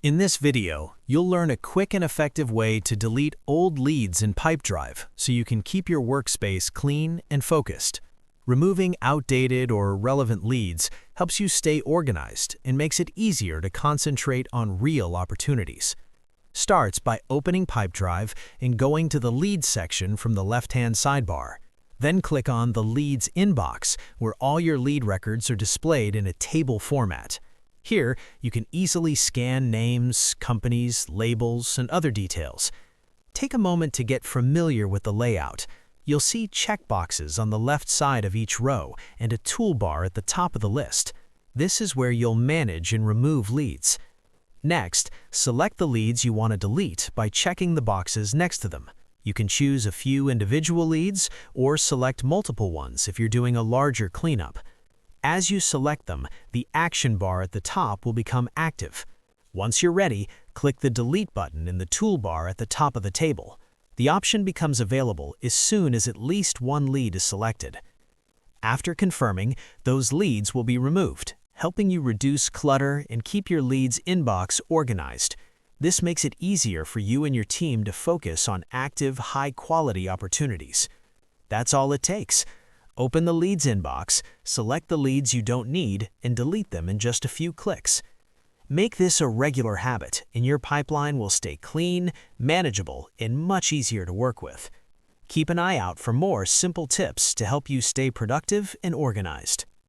In this video, you'll learn a quick and effective way to delete old leads in Pipedrive so you can keep your workspace clean and focused. Removing outdated or irrelevant leads helps you stay organized and makes it easier to concentrate on real opportunities. Starts by opening Pipedrive and going to the Leads section from the left-hand sidebar. Then click on the Leads inbox, where all your lead records are displayed in a table format. Here, you can easily scan names, companies, labels, and other details. Take a moment to get familiar with the layout. You'll see checkboxes on the left side of each row and a toolbar at the top of the list. This is where you'll manage and remove leads. Next, select the leads you want to delete by checking the boxes next to them. You can choose a few individual leads or select multiple ones if you're doing a larger cleanup. As you select them, the action bar at the top will become active. Once you're ready, click the Delete button in the toolbar at the top of the table. The option becomes available as soon as at least one lead is selected. After confirming, those leads will be removed, helping you reduce clutter and keep your leads inbox organized. This makes it easier for you and your team to focus on active, high-quality opportunities. That's all it takes. Open the Leads inbox, select the leads you don't need, and delete them in just a few clicks. Make this a regular habit, and your pipeline will stay clean, manageable, and much easier to work with. Keep an eye out for more simple tips to help you stay productive and organized.